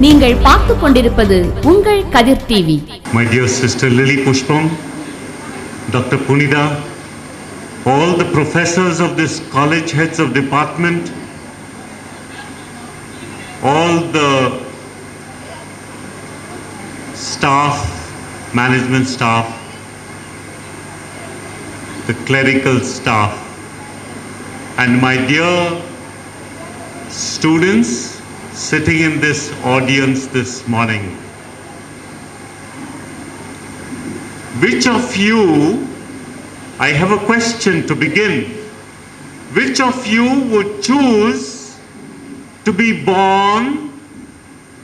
நீங்கள் பார்த்து கொண்டிருப்பது உங்கள் கதிர் TV. My dear sister Lily Pushpam, Dr. Punida, all the professors of this college, heads of department, all the staff, management staff, the clerical staff, and my dear students sitting in this audience this morning. Which of you, I have a question to begin. Which of you would choose to be born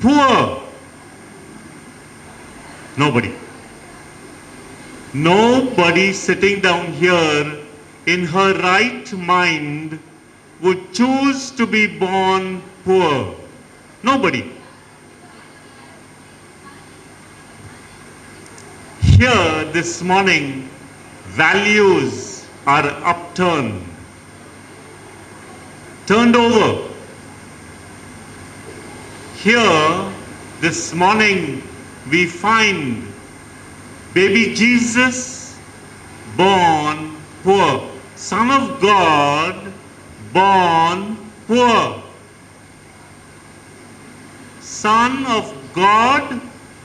poor? Nobody. Nobody sitting down here in her right mind would choose to be born poor. Nobody. Here this morning, values are upturned, turned over. Here this morning, we find baby Jesus born poor, Son of God born poor. Son of God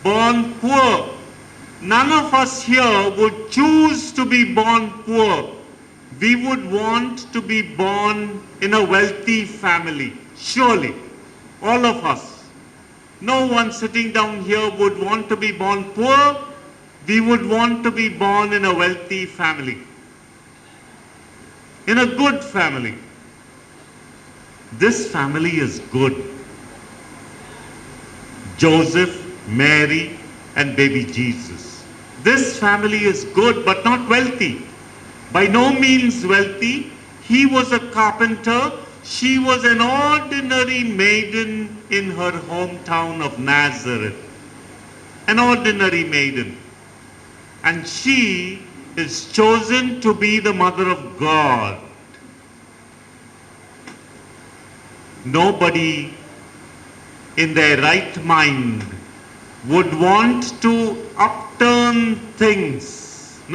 born poor. None of us here would choose to be born poor. We would want to be born in a wealthy family, surely, all of us. No one sitting down here would want to be born poor. We would want to be born in a wealthy family, in a good family. This family is good. Joseph, Mary, and baby Jesus. This family is good but not wealthy. By no means wealthy. He was a carpenter. She was an ordinary maiden in her hometown of Nazareth. An ordinary maiden. And she is chosen to be the mother of God. Nobody in their right mind would want to upturn things.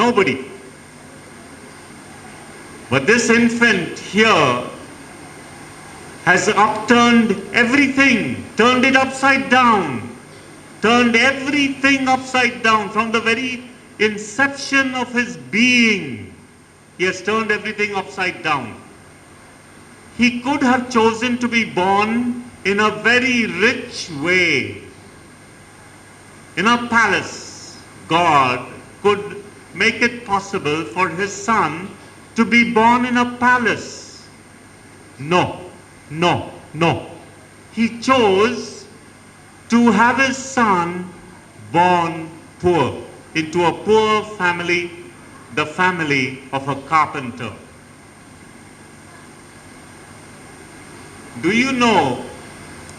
Nobody. But this infant here has upturned everything, turned it upside down, turned everything upside down from the very inception of his being. He has turned everything upside down. He could have chosen to be born in a very rich way. In a palace, God could make it possible for his son to be born in a palace. No, no, no. He chose to have his son born poor, into a poor family, the family of a carpenter. Do you know,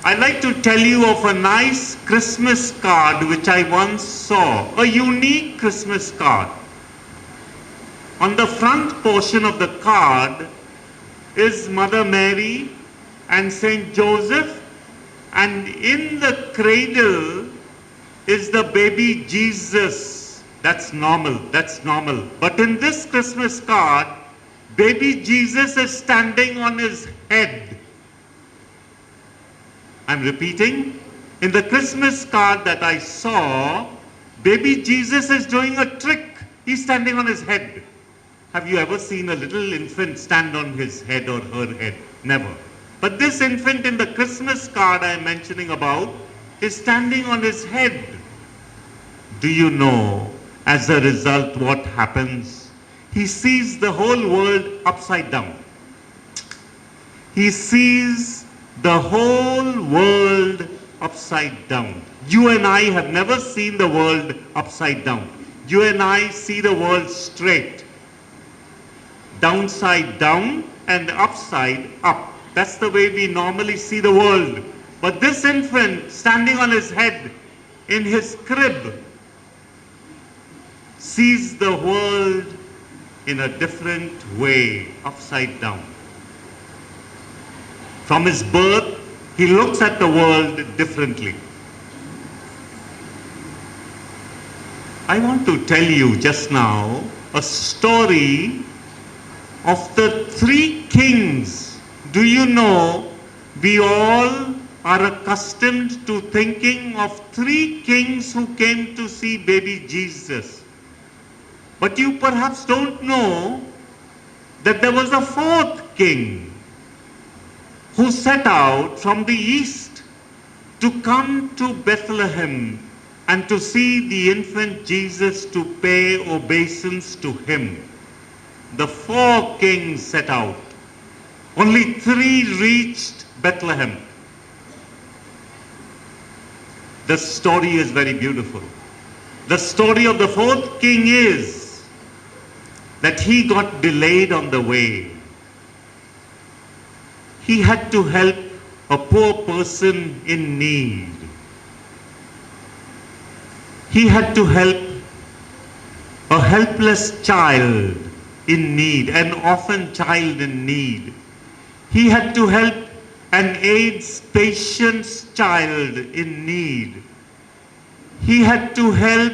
I'd like to tell you of a nice Christmas card which I once saw, a unique Christmas card. On the front portion of the card is Mother Mary and Saint Joseph, and in the cradle is the baby Jesus. That's normal. But in this Christmas card, baby Jesus is standing on his head. I'm repeating, in the Christmas card that I saw, baby Jesus is doing a trick. He's standing on his head. Have you ever seen a little infant stand on his head or her head? Never. But this infant in the Christmas card I am mentioning about is standing on his head. Do you know, as a result, what happens? He sees the whole world upside down. He sees the whole world upside down. You and I have never seen the world upside down. You and I see the world straight. Downside down and upside up. That's the way we normally see the world. But this infant standing on his head in his crib sees the world in a different way, upside down. From his birth, he looks at the world differently. I want to tell you just now a story of the three kings. Do you know we all are accustomed to thinking of three kings who came to see baby Jesus. But you perhaps don't know that there was a fourth king who set out from the east to come to Bethlehem and to see the infant Jesus, to pay obeisance to him. The four kings set out. Only three reached Bethlehem. The story is very beautiful. The story of the fourth king is that he got delayed on the way. He had to help a poor person in need. He had to help a helpless child in need, an orphan child in need. He had to help an AIDS patient's child in need. He had to help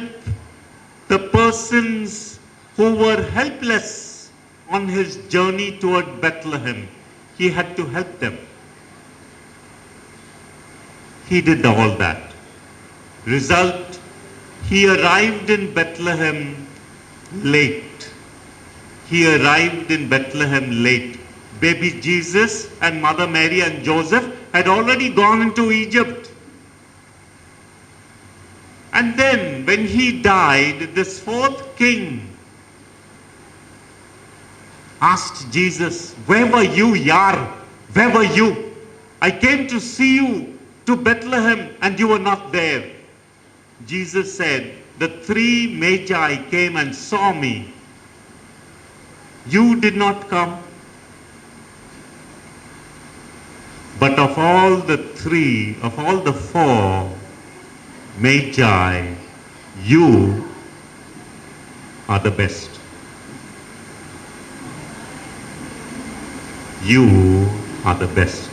the persons who were helpless on his journey toward Bethlehem. He had to help them. He did all that. Result, he arrived in Bethlehem late. He arrived in Bethlehem late. Baby Jesus and Mother Mary and Joseph had already gone into Egypt. And then when he died, this fourth king asked Jesus, "Where were you, Yar? Where were you? I came to see you to Bethlehem and you were not there." Jesus said, "The three magi came and saw me. You did not come. But of all the three, of all the four magi, you are the best. You are the best."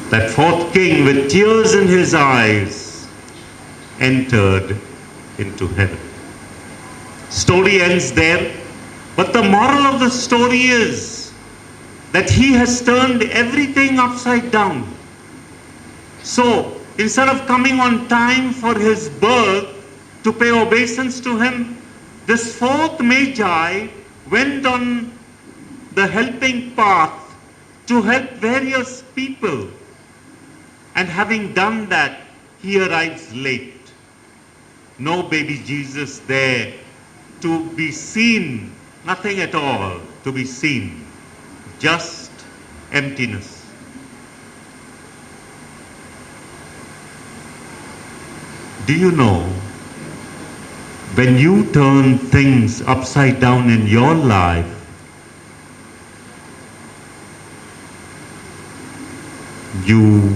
That fourth king, with tears in his eyes, entered into heaven. Story ends there, but the moral of the story is that he has turned everything upside down. So, instead of coming on time for his birth to pay obeisance to him, this fourth magi went on the helping path to help various people. And having done that, he arrives late. No baby Jesus there to be seen, nothing at all to be seen, just emptiness. Do you know, when you turn things upside down in your life, you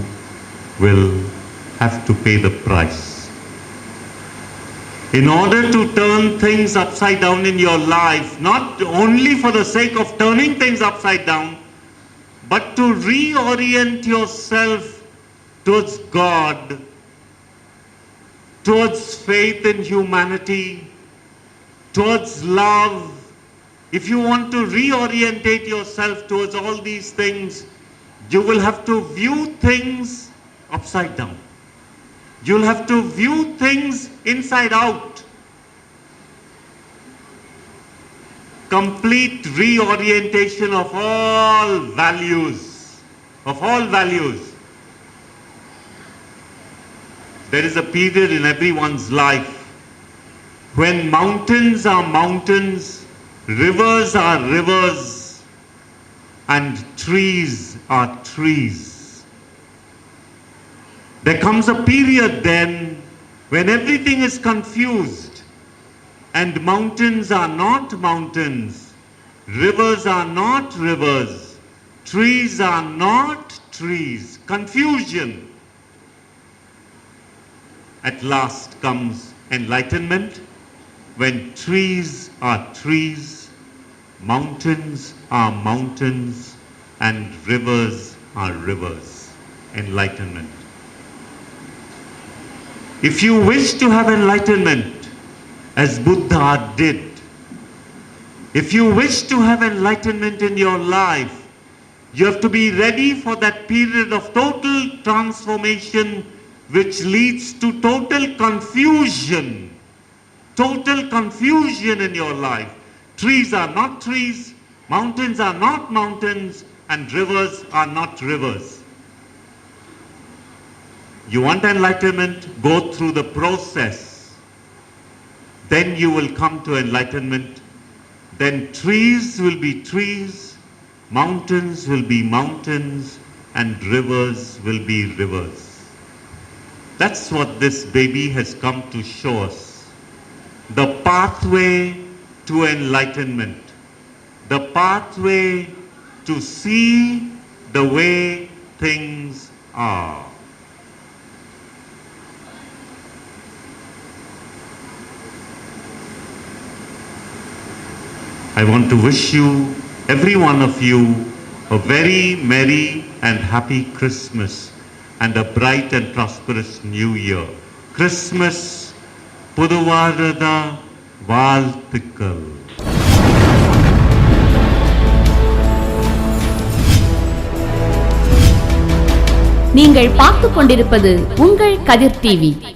will have to pay the price. In order to turn things upside down in your life, not only for the sake of turning things upside down, but to reorient yourself towards God, towards faith in humanity, towards love. If you want to reorientate yourself towards all these things, you will have to view things upside down. You'll have to view things inside out. Complete reorientation of all values. Of all values. There is a period in everyone's life when mountains are mountains, rivers are rivers, and trees are trees. There comes a period then when everything is confused and mountains are not mountains, rivers are not rivers, trees are not trees. Confusion. At last comes enlightenment when trees are trees, mountains are mountains, and rivers are rivers. Enlightenment. If you wish to have enlightenment, as Buddha did. If you wish to have enlightenment in your life, you have to be ready for that period of total transformation which leads to total confusion. Total confusion in your life. Trees are not trees, mountains are not mountains, and rivers are not rivers. You want enlightenment? Go through the process. Then you will come to enlightenment. Then trees will be trees, mountains will be mountains, and rivers will be rivers. That's what this baby has come to show us. The pathway to enlightenment. The pathway to see the way things are. I want to wish you, every one of you, a very merry and happy Christmas and a bright and prosperous New Year. Christmas புதுவாரத வாழ்த்துக்கள். நீங்கள் பார்த்துக் கொண்டிருப்பது உங்கள் கதிர் TV.